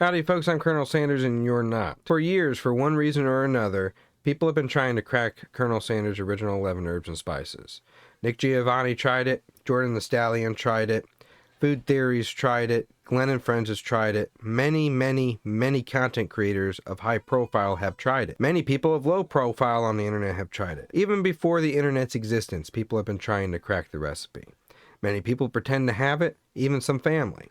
Howdy folks, I'm Colonel Sanders and you're not. For years, for one reason or another, people have been trying to crack Colonel Sanders' original 11 herbs and spices. Nick Giovanni tried it, Jordan the Stallion tried it, Food Theories tried it, Glenn and Friends has tried it, many content creators of high profile have tried it. Many people of low profile on the internet have tried it. Even before the internet's existence, people have been trying to crack the recipe. Many people pretend to have it, even some family.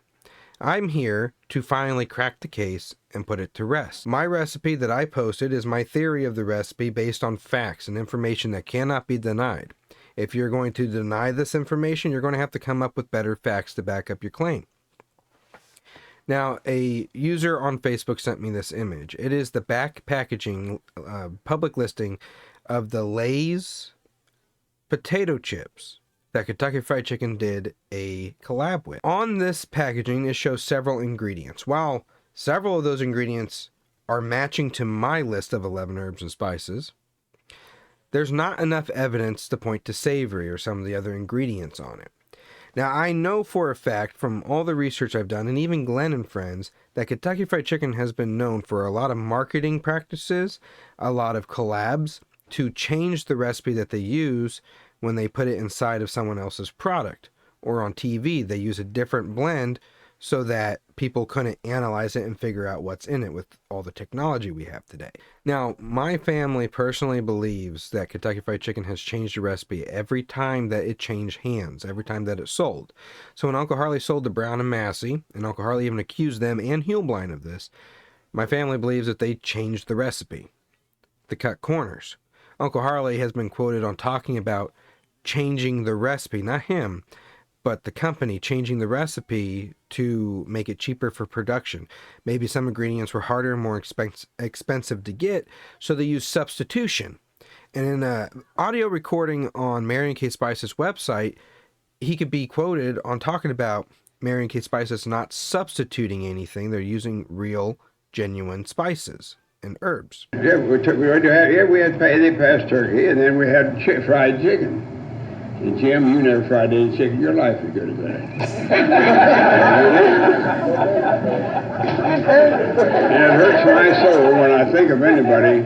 I'm here to finally crack the case and put it to rest. My recipe that I posted is my theory of the recipe based on facts and information that cannot be denied. If you're going to deny this information, you're going to have to come up with better facts to back up your claim. Now, a user on Facebook sent me this image. It is the back packaging public listing of the Lay's potato chips that Kentucky Fried Chicken did a collab with. On this packaging, it shows several ingredients. While several of those ingredients are matching to my list of 11 herbs and spices, there's not enough evidence to point to savory or some of the other ingredients on it. Now, I know for a fact from all the research I've done, and even Glenn and Friends, that Kentucky Fried Chicken has been known for a lot of marketing practices, a lot of collabs, to change the recipe that they use when they put it inside of someone else's product. Or on TV, they use a different blend so that people couldn't analyze it and figure out what's in it with all the technology we have today. Now, my family personally believes that Kentucky Fried Chicken has changed the recipe every time that it changed hands, every time that it sold. So when Uncle Harley sold to Brown and Massey, and Uncle Harley even accused them and Huleblind of this, my family believes that they changed the recipe to cut corners. Uncle Harley has been quoted on talking about changing the recipe, not him, but the company changing the recipe to make it cheaper for production. Maybe some ingredients were harder and more expensive to get, so they used substitution. And in an audio recording on Mary & Kate Spice's website, he could be quoted on talking about Mary & Kate Spices not substituting anything. They're using real, genuine spices and herbs. Yeah, we had past turkey, and then we had fried chicken. And Jim, you never fried any chicken in your life as good as that. And it hurts my soul when I think of anybody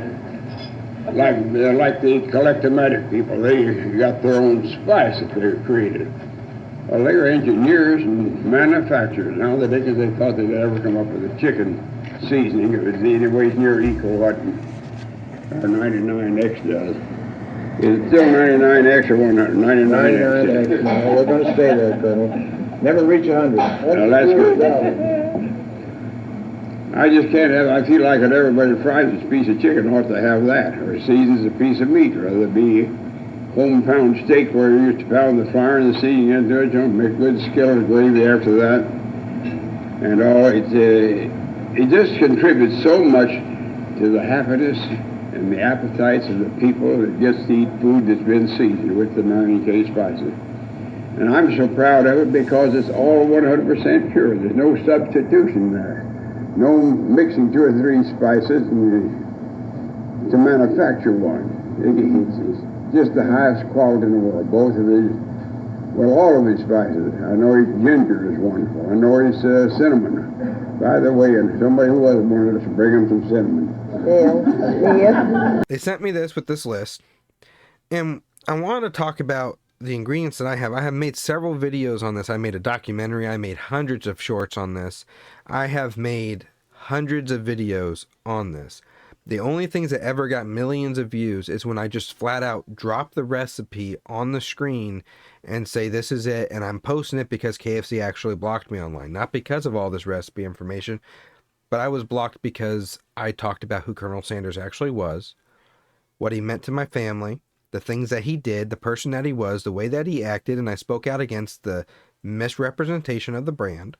like the Collectomatic people. They got their own spice that they created. Well, they were engineers and manufacturers. Now the dickens they thought they'd ever come up with a chicken seasoning. It was anyways near equal what our 99X does. Is it still 99X or 99X? No, we're going to stay there, Colonel. Never reach 100. Well, that's good. I just can't have, I feel like that everybody fries a piece of chicken ought to have that, or seasons a piece of meat, rather it be home-pound steak where you used to pound the fire and the seasoning into it, make good skillet gravy after that. And all, it just contributes so much to the happiness and the appetites of the people that gets to eat food that's been seasoned with the Mary & Kate spices. And I'm so proud of it because it's all 100% pure. There's no substitution there. No mixing 2 or 3 spices to manufacture one. It's just the highest quality in the world. Both of these, well, all of these spices. I know ginger is wonderful. I know it's cinnamon. By the way, and somebody who wasn't one of us, bring them some cinnamon. They sent me this with this list, and I want to talk about the ingredients that I have. I have made several videos on this. I made a documentary. I made hundreds of shorts on this. I have made hundreds of videos on this. The only things that ever got millions of views is when I just flat out drop the recipe on the screen and say this is it, and I'm posting it because KFC actually blocked me online. Not because of all this recipe information, but I was blocked because I talked about who Colonel Sanders actually was, what he meant to my family, the things that he did, the person that he was, the way that he acted, and I spoke out against the misrepresentation of the brand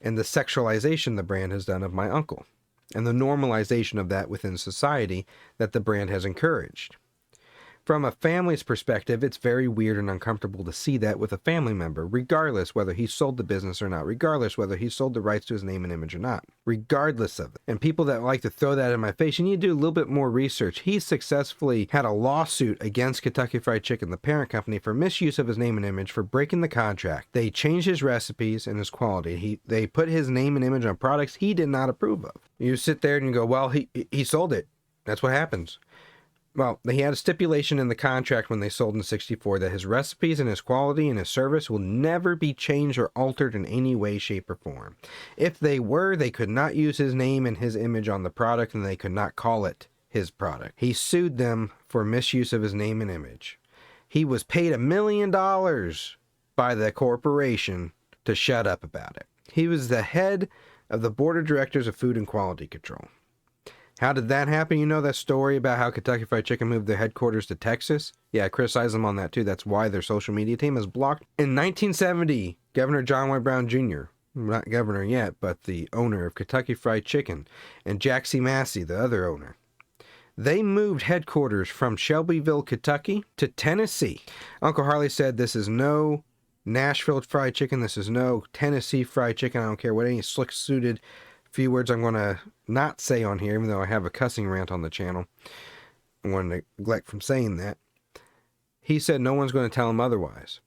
and the sexualization the brand has done of my uncle and the normalization of that within society that the brand has encouraged. From a family's perspective, it's very weird and uncomfortable to see that with a family member, regardless whether he sold the business or not, regardless whether he sold the rights to his name and image or not, regardless of it. And people that like to throw that in my face, you need to do a little bit more research. He successfully had a lawsuit against Kentucky Fried Chicken, the parent company, for misuse of his name and image, for breaking the contract. They changed his recipes and his quality. They put his name and image on products he did not approve of. You sit there and you go, well, he sold it. That's what happens. Well, he had a stipulation in the contract when they sold in '64 that his recipes and his quality and his service will never be changed or altered in any way, shape, or form. If they were, they could not use his name and his image on the product, and they could not call it his product. He sued them for misuse of his name and image. He was paid $1 million by the corporation to shut up about it. He was the head of the board of directors of Food and Quality Control. How did that happen? You know that story about how Kentucky Fried Chicken moved their headquarters to Texas? Yeah, I criticize them on that too. That's why their social media team is blocked. In 1970, Governor John Y. Brown Jr., not governor yet, but the owner of Kentucky Fried Chicken, and Jack C. Massey, the other owner, they moved headquarters from Shelbyville, Kentucky to Tennessee. Uncle Harley said, this is no Nashville Fried Chicken. This is no Tennessee Fried Chicken. I don't care what any slick-suited few words I'm going to not say on here, even though I have a cussing rant on the channel. I'm going to neglect from saying that. He said no one's going to tell him otherwise.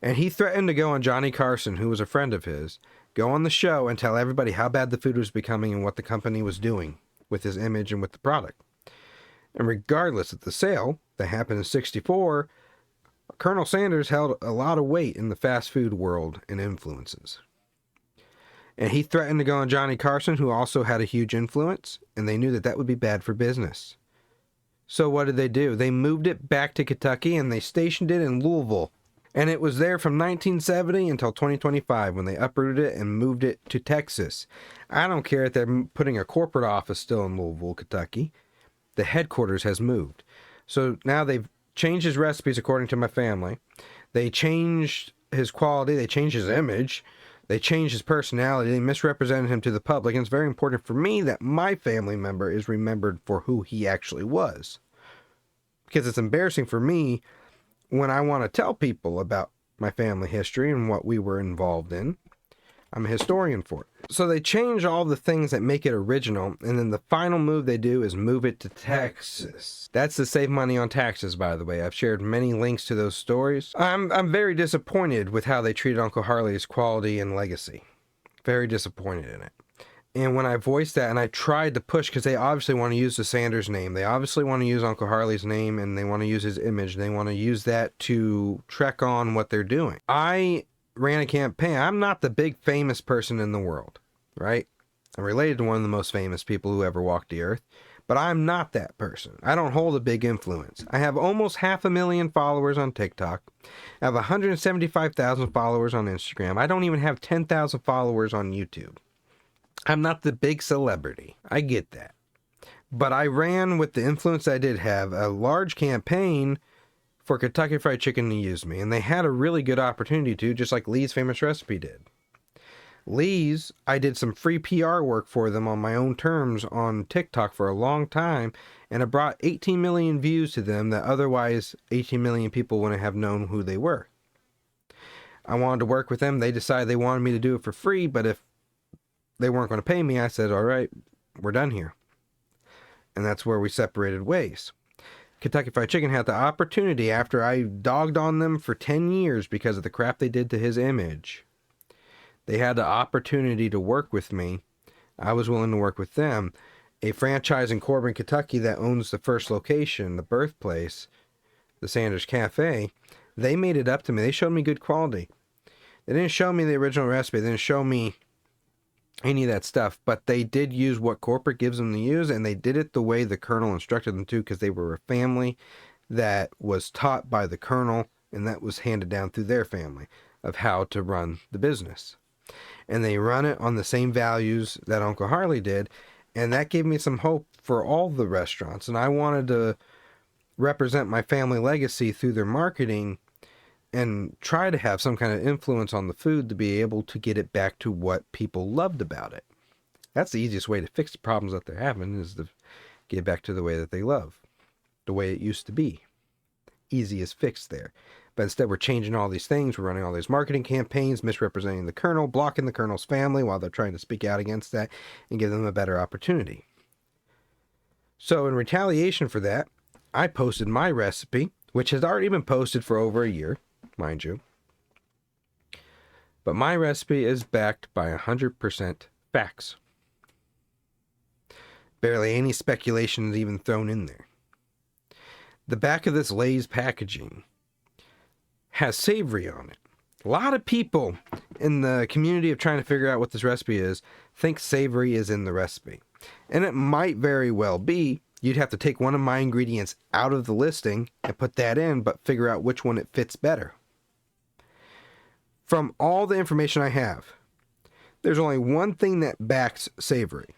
And he threatened to go on Johnny Carson, who was a friend of his, go on the show and tell everybody how bad the food was becoming and what the company was doing with his image and with the product. And regardless of the sale that happened in '64, Colonel Sanders held a lot of weight in the fast food world and influences. And he threatened to go on Johnny Carson, who also had a huge influence, and they knew that that would be bad for business. So what did they do? They moved it back to Kentucky, and they stationed it in Louisville. And it was there from 1970 until 2025 when they uprooted it and moved it to Texas. I don't care if they're putting a corporate office still in Louisville, Kentucky. The headquarters has moved. So now they've changed his recipes according to my family. They changed his quality. They changed his image. They changed his personality. They misrepresented him to the public. And it's very important for me that my family member is remembered for who he actually was. Because it's embarrassing for me when I want to tell people about my family history and what we were involved in. I'm a historian for it. So they change all the things that make it original, and then the final move they do is move it to Texas. That's to save money on taxes, by the way. I've shared many links to those stories. I'm very disappointed with how they treated Uncle Harley's quality and legacy. Very disappointed in it. And when I voiced that, and I tried to push, because they obviously want to use the Sanders name. They obviously want to use Uncle Harley's name, and they want to use his image. They want to use that to trek on what they're doing. I ran a campaign. I'm not the big famous person in the world, right? I'm related to one of the most famous people who ever walked the earth, but I'm not that person. I don't hold a big influence. I have almost 500,000 followers on TikTok. I have 175,000 followers on Instagram. I don't even have 10,000 followers on YouTube. I'm not the big celebrity. I get that. But I ran, with the influence I did have, a large campaign for Kentucky Fried Chicken to use me, and they had a really good opportunity to, just like Lee's Famous Recipe did. Lee's, I did some free PR work for them on my own terms on TikTok for a long time, and it brought 18 million views to them that otherwise 18 million people wouldn't have known who they were. I wanted to work with them. They decided they wanted me to do it for free, but if they weren't going to pay me, I said, all right, we're done here. And that's where we separated ways. Kentucky Fried Chicken had the opportunity, after I dogged on them for 10 years because of the crap they did to his image. They had the opportunity to work with me. I was willing to work with them. A franchise in Corbin, Kentucky that owns the first location, the birthplace, the Sanders Cafe, they made it up to me. They showed me good quality. They didn't show me the original recipe. They didn't show me any of that stuff, but they did use what corporate gives them to use, and they did it the way the Colonel instructed them to, because they were a family that was taught by the Colonel, and that was handed down through their family of how to run the business. And they run it on the same values that Uncle Harley did, and that gave me some hope for all the restaurants. And I wanted to represent my family legacy through their marketing and try to have some kind of influence on the food to be able to get it back to what people loved about it. That's the easiest way to fix the problems that they're having, is to get back to the way that they love, the way it used to be. easiest fix there. But instead, we're changing all these things. We're running all these marketing campaigns, misrepresenting the Colonel, blocking the Colonel's family while they're trying to speak out against that and give them a better opportunity. So in retaliation for that, I posted my recipe, which has already been posted for over a year, mind you. But my recipe is backed by 100% facts. Barely any speculation is even thrown in there. The back of this Lay's packaging has savory on it. A lot of people in the community of trying to figure out what this recipe is think savory is in the recipe. And it might very well be. You'd have to take one of my ingredients out of the listing and put that in, but figure out which one it fits better. From all the information I have, there's only one thing that backs savory.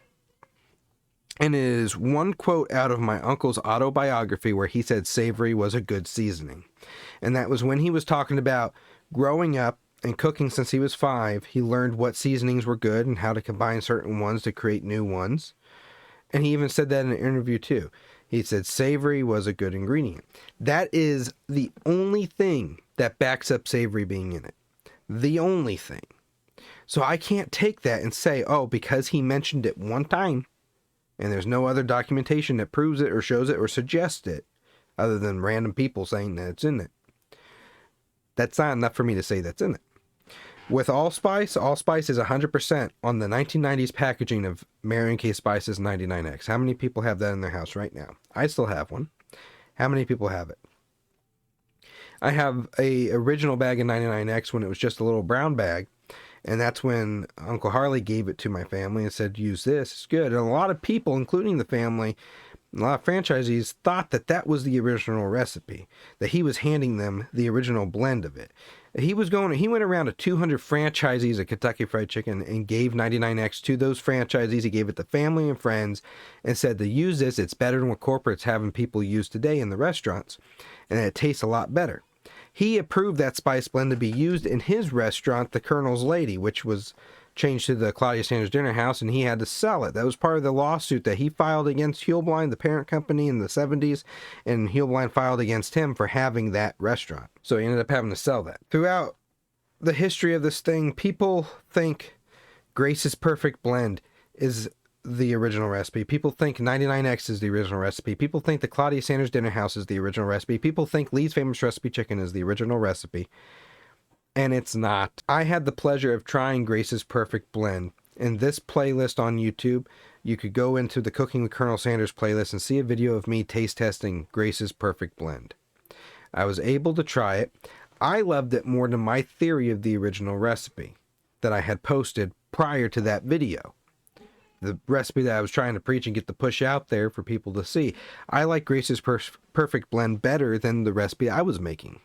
And it is one quote out of my uncle's autobiography where he said savory was a good seasoning. And that was when he was talking about growing up and cooking since he was 5. He learned what seasonings were good and how to combine certain ones to create new ones. And he even said that in an interview too. He said savory was a good ingredient. That is the only thing that backs up savory being in it. The only thing. So I can't take that and say, oh, because he mentioned it one time, and there's no other documentation that proves it or shows it or suggests it, other than random people saying that it's in it. That's not enough for me to say that's in it. With allspice is 100% on the 1990s packaging of Marion K. Spice's 99X. How many people have that in their house right now? I still have one. How many people have it? I have a original bag of 99X when it was just a little brown bag. And that's when Uncle Harley gave it to my family and said, use this, it's good. And a lot of people, including the family, a lot of franchisees, thought that that was the original recipe, that he was handing them the original blend of it. He went around to 200 franchisees of Kentucky Fried Chicken and gave 99X to those franchisees. He gave it to family and friends and said to use this, it's better than what corporate's having people use today in the restaurants. And it tastes a lot better. He approved that spice blend to be used in his restaurant, the Colonel's Lady, which was changed to the Claudia Sanders Dinner House, and he had to sell it. That was part of the lawsuit that he filed against Huelblind, the parent company, in the 70s, and Huelblind filed against him for having that restaurant. So he ended up having to sell that. Throughout the history of this thing, people think Grace's Perfect Blend is the original recipe. People think 99X is the original recipe. People think the Claudia Sanders Dinner House is the original recipe. People think Lee's Famous Recipe Chicken is the original recipe. And it's not. I had the pleasure of trying Grace's Perfect Blend. In this playlist on YouTube, you could go into the Cooking with Colonel Sanders playlist and see a video of me taste testing Grace's Perfect Blend. I was able to try it. I loved it more than my theory of the original recipe that I had posted prior to that video. The recipe that I was trying to preach and get the push out there for people to see. I like Grace's Perfect Blend better than the recipe I was making.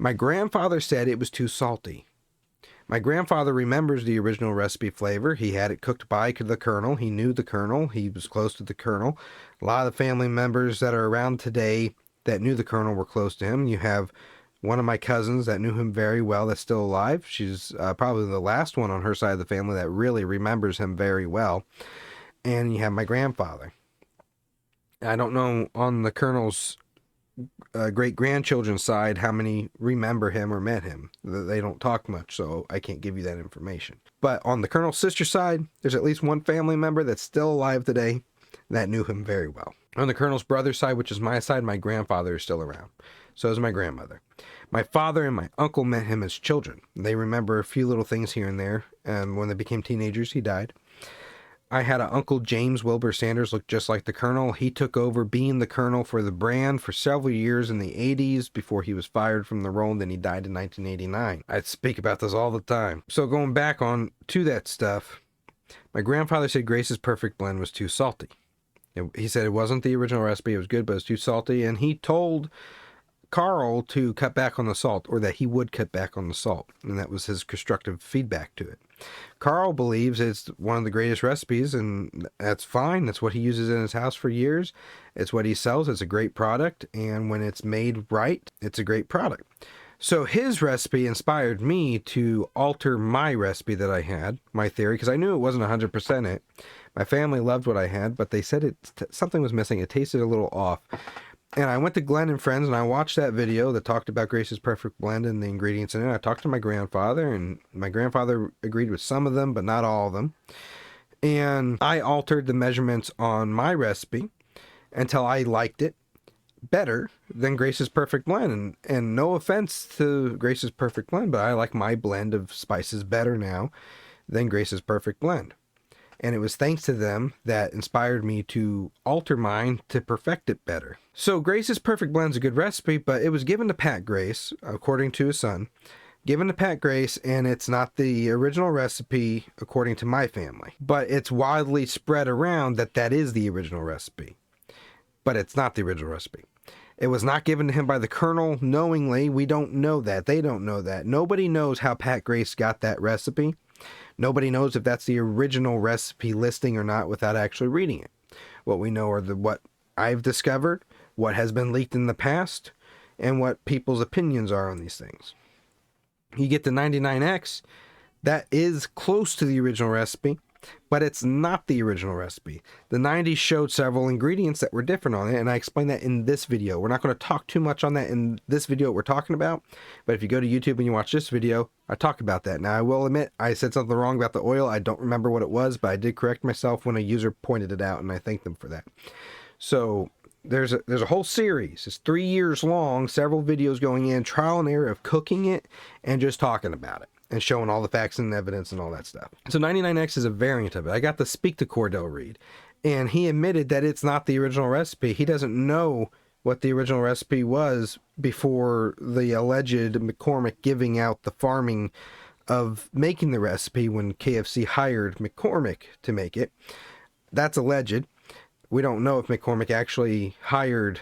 My grandfather said it was too salty. My grandfather remembers the original recipe flavor. He had it cooked by the Colonel. He knew the Colonel. He was close to the Colonel. A lot of the family members that are around today that knew the Colonel were close to him. You have one of my cousins that knew him very well that's still alive. She's probably the last one on her side of the family that really remembers him very well. And you have my grandfather. I don't know on the Colonel's great-grandchildren's side how many remember him or met him. They don't talk much, so I can't give you that information. But on the Colonel's sister side, there's at least one family member that's still alive today that knew him very well. On the Colonel's brother's side, which is my side, my grandfather is still around. So is my grandmother. My father and my uncle met him as children. They remember a few little things here and there. And when they became teenagers, he died. I had an uncle, James Wilbur Sanders, looked just like the Colonel. He took over being the Colonel for the brand for several years in the 80s before he was fired from the role, and then he died in 1989. I speak about this all the time. So going back on to that stuff, my grandfather said Grace's Perfect Blend was too salty. He said it wasn't the original recipe, it was good, but it was too salty, and he told Carl to cut back on the salt, or that he would cut back on the salt, and that was his constructive feedback to it. Carl believes it's one of the greatest recipes, and that's fine. That's what he uses in his house for years. It's what he sells. It's a great product, and when it's made right, it's a great product. So his recipe inspired me to alter my recipe that I had, my theory, because I knew it wasn't 100% it. My family loved what I had, but they said something was missing. It tasted a little off. And I went to Glenn and Friends and I watched that video that talked about Grace's Perfect Blend and the ingredients in it. I talked to my grandfather, and my grandfather agreed with some of them, but not all of them. And I altered the measurements on my recipe until I liked it better than Grace's Perfect Blend. And no offense to Grace's Perfect Blend, but I like my blend of spices better now than Grace's Perfect Blend. And it was thanks to them that inspired me to alter mine to perfect it better. So Grace's Perfect Blend's a good recipe, but it was given to Pat Grace, according to his son, given to Pat Grace, and it's not the original recipe according to my family. But it's widely spread around that that is the original recipe. But it's not the original recipe. It was not given to him by the Colonel knowingly. We don't know that. They don't know that. Nobody knows how Pat Grace got that recipe. Nobody knows if that's the original recipe listing or not without actually reading it. What we know are what I've discovered, what has been leaked in the past, and what people's opinions are on these things. You get the 99X, that is close to the original recipe, but it's not the original recipe. The 90 showed several ingredients that were different on it, and I explained that in this video. We're not going to talk too much on that in this video we're talking about, but if you go to YouTube and you watch this video, I talk about that. Now, I will admit, I said something wrong about the oil. I don't remember what it was, but I did correct myself when a user pointed it out, and I thank them for that. So, there's a whole series. It's 3 years long, several videos going in, trial and error of cooking it, and just talking about it, and showing all the facts and evidence and all that stuff. So 99X is a variant of it. I got to speak to Cordell Reed, and he admitted that it's not the original recipe. He doesn't know what the original recipe was before the alleged McCormick giving out the farming of making the recipe when KFC hired McCormick to make it. That's alleged. We don't know if McCormick actually hired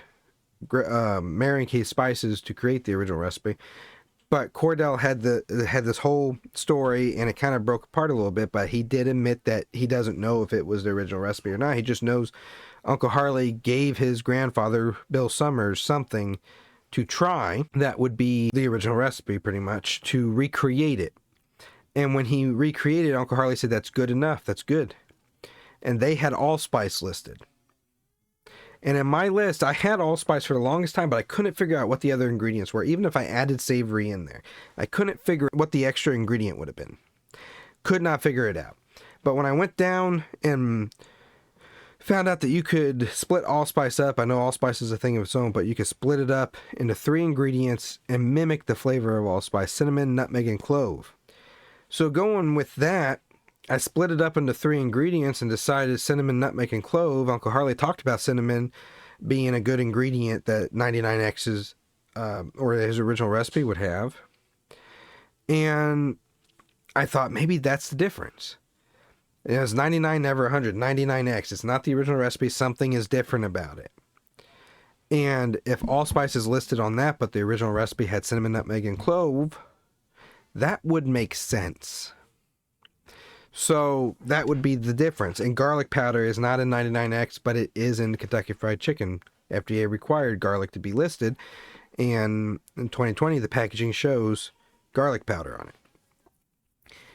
Mary Kay Spices to create the original recipe. But Cordell had this whole story, and it kind of broke apart a little bit, but he did admit that he doesn't know if it was the original recipe or not. He just knows Uncle Harley gave his grandfather, Bill Summers, something to try that would be the original recipe, pretty much, to recreate it. And when he recreated it, Uncle Harley said, "That's good enough, that's good." And they had allspice listed. And in my list, I had allspice for the longest time, but I couldn't figure out what the other ingredients were. Even if I added savory in there, I couldn't figure what the extra ingredient would have been. Could not figure it out. But when I went down and found out that you could split allspice up, I know allspice is a thing of its own, but you could split it up into 3 ingredients and mimic the flavor of allspice: cinnamon, nutmeg, and clove. So going with that, I split it up into 3 ingredients and decided cinnamon, nutmeg, and clove. Uncle Harley talked about cinnamon being a good ingredient that 99X's, or his original recipe would have. And I thought maybe that's the difference. It was 99, never 100. 99X. It's not the original recipe. Something is different about it. And if allspice is listed on that, but the original recipe had cinnamon, nutmeg, and clove, that would make sense. So that would be the difference. And garlic powder is not in 99X, but it is in Kentucky Fried Chicken. FDA required garlic to be listed. And in 2020, the packaging shows garlic powder on it.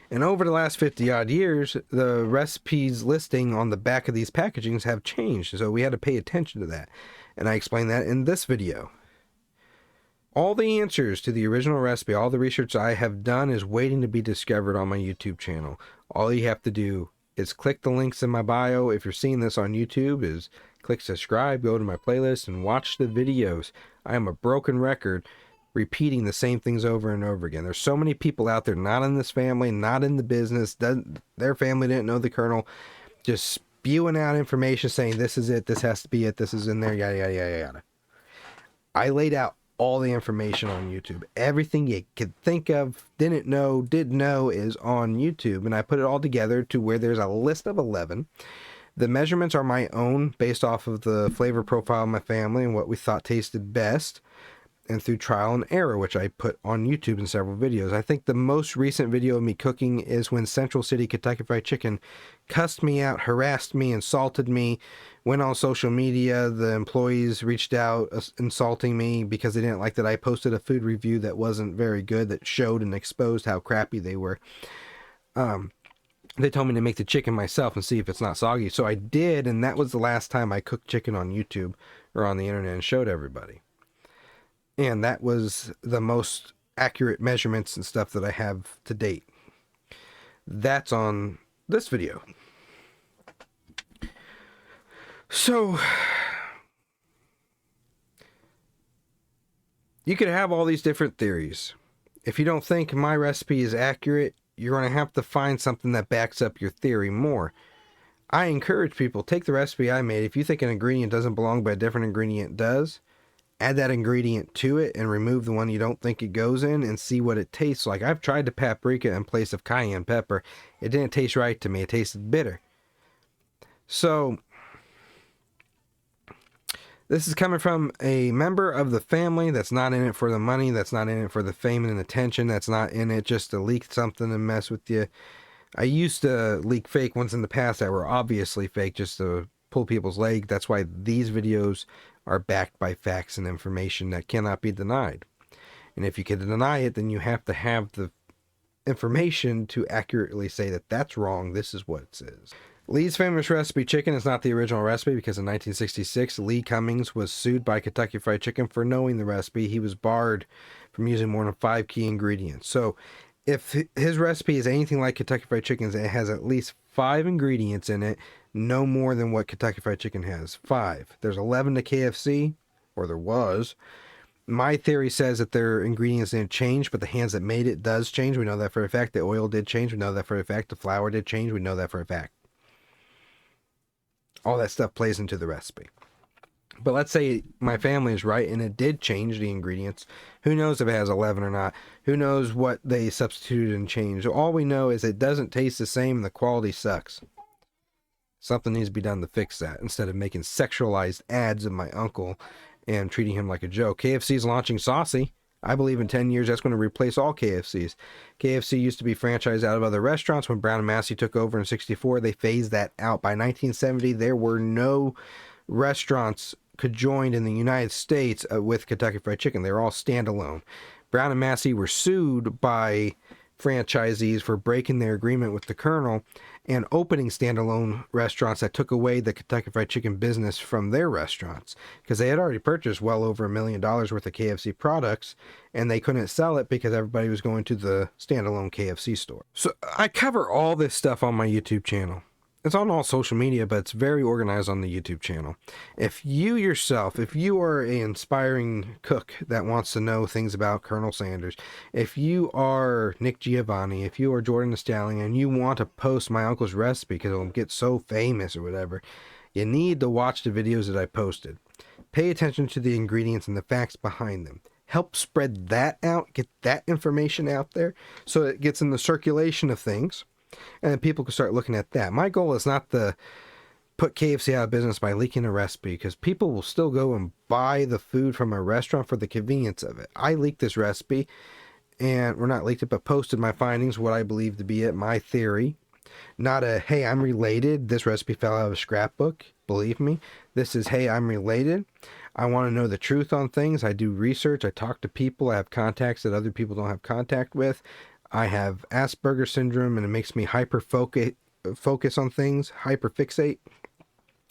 And over the last 50 odd years, the recipes listing on the back of these packagings have changed. So we had to pay attention to that. And I explained that in this video. All the answers to the original recipe, all the research I have done is waiting to be discovered on my YouTube channel. All you have to do is click the links in my bio. If you're seeing this on YouTube, is click subscribe, go to my playlist, and watch the videos. I am a broken record repeating the same things over and over again. There's so many people out there not in this family, not in the business, their family didn't know the Colonel, just spewing out information saying this is it, this has to be it, this is in there, yada, yada, yada, yada. I laid out all the information on YouTube. Everything you could think of, didn't know, did know is on YouTube. And I put it all together to where there's a list of 11. The measurements are my own based off of the flavor profile of my family and what we thought tasted best. And through trial and error, which I put on YouTube in several videos. I think the most recent video of me cooking is when Central City Kentucky Fried Chicken cussed me out, harassed me, insulted me, went on social media. The employees reached out insulting me because they didn't like that I posted a food review that wasn't very good, that showed and exposed how crappy they were. They told me to make the chicken myself and see if it's not soggy. So I did, and that was the last time I cooked chicken on YouTube or on the internet and showed everybody. And that was the most accurate measurements and stuff that I have to date. That's on this video. So you could have all these different theories. If you don't think my recipe is accurate, you're going to have to find something that backs up your theory more. I encourage people, take the recipe I made. If you think an ingredient doesn't belong but a different ingredient does, add that ingredient to it and remove the one you don't think it goes in and see what it tastes like. I've tried the paprika in place of cayenne pepper. It didn't taste right to me. It tasted bitter. So this is coming from a member of the family that's not in it for the money, that's not in it for the fame and attention, that's not in it just to leak something and mess with you. I used to leak fake ones in the past that were obviously fake just to pull people's leg. That's why these videos are backed by facts and information that cannot be denied. And if you can deny it, then you have to have the information to accurately say that that's wrong. This is what it says. Lee's famous recipe chicken is not the original recipe because in 1966, Lee Cummings was sued by Kentucky Fried Chicken for knowing the recipe. He was barred from using more than 5 key ingredients. So if his recipe is anything like Kentucky Fried Chicken's, it has at least 5 ingredients in it, no more than what Kentucky Fried Chicken has. 5. There's 11 to KFC, or there was. My theory says that their ingredients didn't change, but the hands that made it does change. We know that for a fact. The oil did change. We know that for a fact. The flour did change. We know that for a fact. All that stuff plays into the recipe. But let's say my family is right and it did change the ingredients. Who knows if it has 11 or not? Who knows what they substituted and changed? All we know is it doesn't taste the same and the quality sucks. Something needs to be done to fix that instead of making sexualized ads of my uncle and treating him like a joke. KFC is launching Saucy. I believe in 10 years that's going to replace all KFCs. KFC used to be franchised out of other restaurants. When Brown and Massey took over in 64, they phased that out. By 1970, there were no restaurants conjoined in the United States with Kentucky Fried Chicken. They were all standalone. Brown and Massey were sued by franchisees for breaking their agreement with the Colonel and opening standalone restaurants that took away the Kentucky Fried Chicken business from their restaurants because they had already purchased well over $1 million worth of KFC products and they couldn't sell it because everybody was going to the standalone KFC store. So I cover all this stuff on my YouTube channel. It's on all social media, but it's very organized on the YouTube channel. If you yourself, if you are an inspiring cook that wants to know things about Colonel Sanders, if you are Nick Giovanni, if you are Jordan the Stallion, and you want to post my uncle's recipe because it'll get so famous or whatever, you need to watch the videos that I posted. Pay attention to the ingredients and the facts behind them. Help spread that out, get that information out there so it gets in the circulation of things. And then people can start looking at that. My goal is not to put KFC out of business by leaking a recipe because people will still go and buy the food from a restaurant for the convenience of it. I leaked this recipe, and we're not leaked it, but posted my findings, what I believe to be it, my theory. Not a, hey, I'm related. This recipe fell out of a scrapbook. Believe me. This is, hey, I'm related. I want to know the truth on things. I do research. I talk to people. I have contacts that other people don't have contact with. I have Asperger's syndrome, and it makes me focus on things, hyperfixate,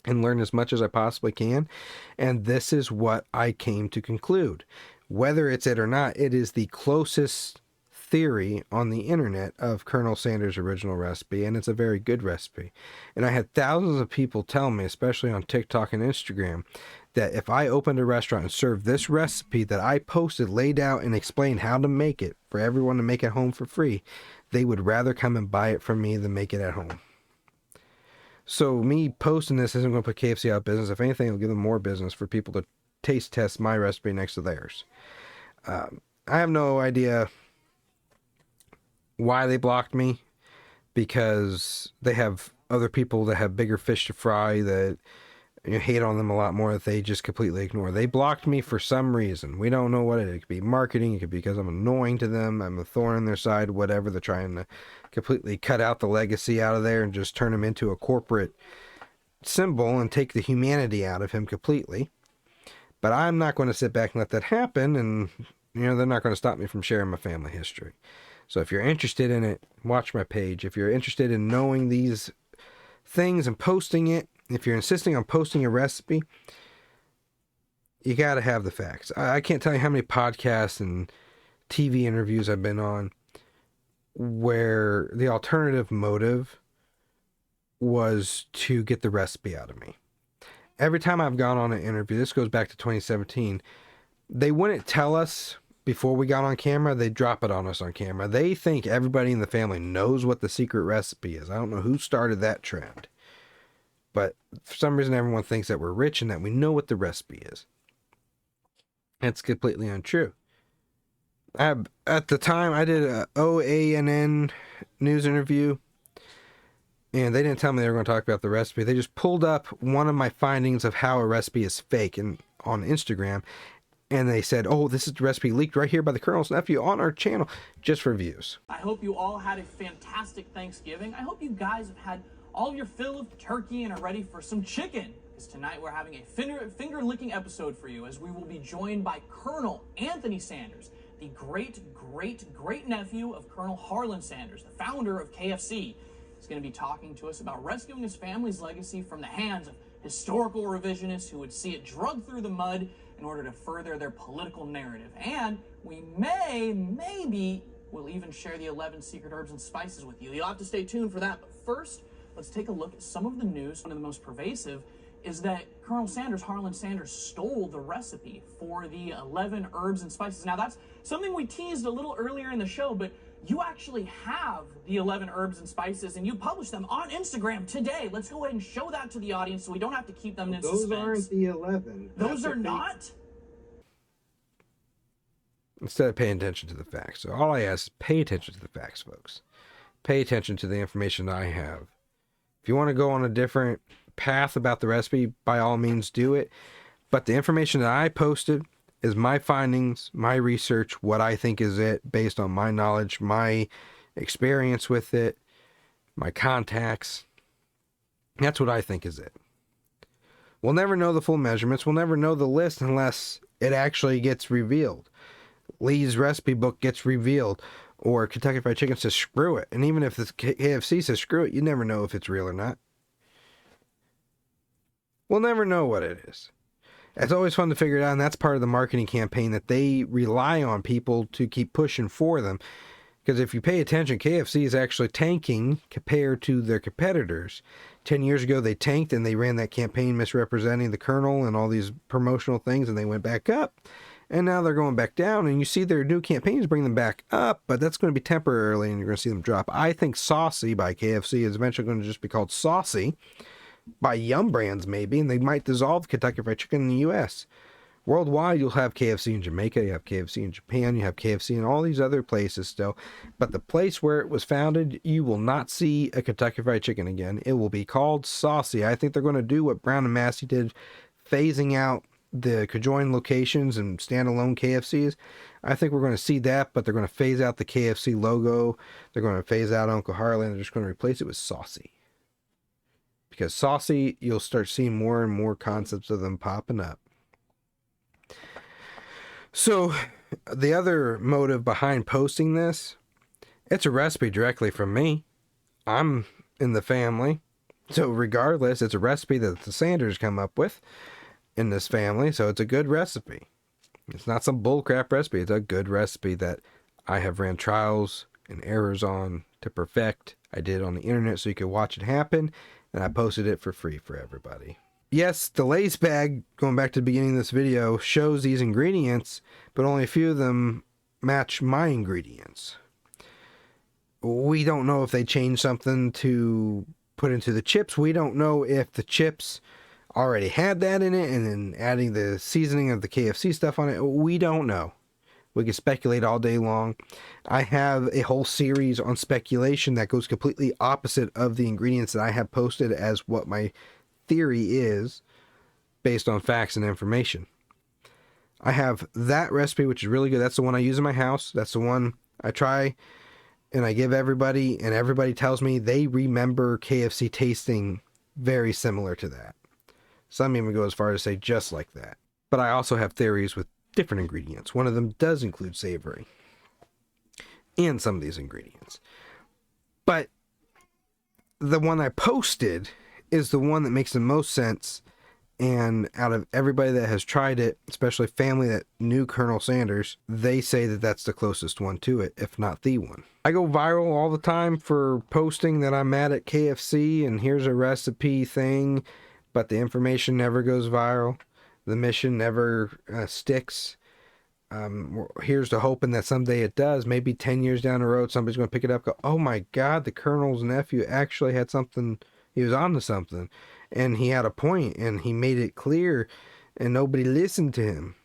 and learn as much as I possibly can. And this is what I came to conclude. Whether it's it or not, it is the closest theory on the internet of Colonel Sanders' original recipe, and it's a very good recipe. And I had thousands of people tell me, especially on TikTok and Instagram, that if I opened a restaurant and served this recipe that I posted, laid out, and explained how to make it for everyone to make at home for free, they would rather come and buy it from me than make it at home. So me posting this isn't going to put KFC out of business. If anything, it'll give them more business for people to taste test my recipe next to theirs. I have no idea why they blocked me, because they have other people that have bigger fish to fry that hate on them a lot more that they just completely ignore. They blocked me for some reason. We don't know what it is. It could be marketing. It could be because I'm annoying to them. I'm a thorn in their side, whatever. They're trying to completely cut out the legacy out of there and just turn him into a corporate symbol and take the humanity out of him completely. But I'm not going to sit back and let that happen, and they're not going to stop me from sharing my family history. So if you're interested in it, watch my page. If you're interested in knowing these things and posting it, if you're insisting on posting a recipe, you got to have the facts. I can't tell you how many podcasts and TV interviews I've been on where the alternative motive was to get the recipe out of me. Every time I've gone on an interview, this goes back to 2017, they wouldn't tell us before we got on camera, they'd drop it on us on camera. They think everybody in the family knows what the secret recipe is. I don't know who started that trend. But for some reason, everyone thinks that we're rich and that we know what the recipe is. That's completely untrue. At the time, I did a OANN news interview, and they didn't tell me they were going to talk about the recipe. They just pulled up one of my findings of how a recipe is fake on Instagram, and they said, oh, this is the recipe leaked right here by the Colonel's nephew on our channel, just for views. I hope you all had a fantastic Thanksgiving. I hope you guys have had all your fill of turkey and are ready for some chicken. Because tonight we're having a finger-licking episode for you, as we will be joined by Colonel Anthony Sanders, the great-great-great-nephew of Colonel Harlan Sanders, the founder of KFC. He's going to be talking to us about rescuing his family's legacy from the hands of historical revisionists who would see it drugged through the mud in order to further their political narrative. And we maybe we'll even share the 11 secret herbs and spices with you. You'll have to stay tuned for that. But first, let's take a look at some of the news. One of the most pervasive is that Colonel Sanders, Harlan Sanders, stole the recipe for the 11 herbs and spices. Now, that's something we teased a little earlier in the show, but you actually have the 11 herbs and spices, and you published them on Instagram today. Let's go ahead and show that to the audience so we don't have to keep them in suspense. Those aren't the 11. Those are not? Instead of paying attention to the facts. So all I ask is pay attention to the facts, folks. Pay attention to the information I have. If you want to go on a different path about the recipe, by all means do it. But the information that I posted is my findings, my research, what I think is it, based on my knowledge, my experience with it, my contacts. That's what I think is it. We'll never know the full measurements. We'll never know the list unless it actually gets revealed. Lee's recipe book gets revealed, or Kentucky Fried Chicken says screw it. And even if the KFC says screw it, you never know if it's real or not. We'll never know what it is. It's always fun to figure it out, and that's part of the marketing campaign that they rely on people to keep pushing for them. Because if you pay attention, KFC is actually tanking compared to their competitors. 10 years ago, they tanked, and they ran that campaign misrepresenting the Colonel and all these promotional things, and they went back up. And now they're going back down, and you see their new campaigns bring them back up, but that's going to be temporarily, and you're going to see them drop. I think Saucy by KFC is eventually going to just be called Saucy by Yum Brands, maybe, and they might dissolve Kentucky Fried Chicken in the U.S. Worldwide, you'll have KFC in Jamaica, you have KFC in Japan, you have KFC in all these other places still. But the place where it was founded, you will not see a Kentucky Fried Chicken again. It will be called Saucy. I think they're going to do what Brown and Massey did, phasing out the conjoined locations and standalone KFCs. I think we're going to see that, but they're going to phase out the KFC logo. They're going to phase out Uncle Harlan. They're just going to replace it with Saucy. Because Saucy, you'll start seeing more and more concepts of them popping up. So, the other motive behind posting this, it's a recipe directly from me. I'm in the family. So regardless, it's a recipe that the Sanders come up with in this family, so it's a good recipe. It's not some bullcrap recipe. It's a good recipe that I have ran trials and errors on to perfect. I did it on the internet so you could watch it happen, and I posted it for free for everybody. Yes, the Lay's bag, going back to the beginning of this video, shows these ingredients, but only a few of them match my ingredients. We don't know if they changed something to put into the chips. We don't know if the chips already had that in it and then adding the seasoning of the KFC stuff on it. We don't know. We can speculate all day long. I have a whole series on speculation that goes completely opposite of the ingredients that I have posted as what my theory is based on facts and information. I have that recipe, which is really good. That's the one I use in my house. That's the one I try and I give everybody, and everybody tells me they remember KFC tasting very similar to that. Some even go as far as to say just like that. But I also have theories with different ingredients. One of them does include savory in some of these ingredients. But the one I posted is the one that makes the most sense And out of everybody that has tried it, especially family that knew Colonel Sanders, they say that that's the closest one to it, if not the one. I go viral all the time for posting that I'm mad at KFC and here's a recipe thing, but the information never goes viral. The mission never sticks. Here's to hoping that someday it does. Maybe 10 years down the road, somebody's going to pick it up and go, oh my God, the Colonel's nephew actually had something. He was on to something. And he had a point, and he made it clear, and nobody listened to him.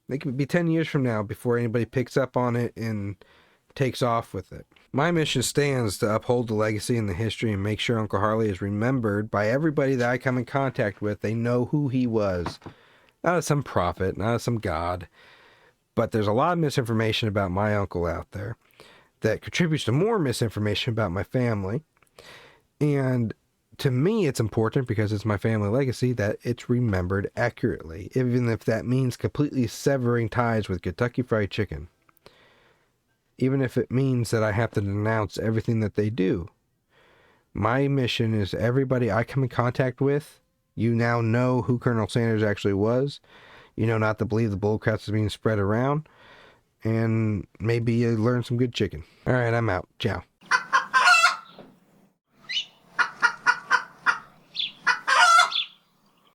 It could be 10 years from now before anybody picks up on it and takes off with it. My mission stands to uphold the legacy and the history and make sure Uncle Harley is remembered by everybody that I come in contact with. They know who he was. Not as some prophet, not as some god. But there's a lot of misinformation about my uncle out there that contributes to more misinformation about my family. And to me, it's important because it's my family legacy that it's remembered accurately, even if that means completely severing ties with Kentucky Fried Chicken. Even if it means that I have to denounce everything that they do. My mission is everybody I come in contact with, you now know who Colonel Sanders actually was. You know not to believe the bullcrap is being spread around. And maybe you learn some good chicken. All right, I'm out. Ciao.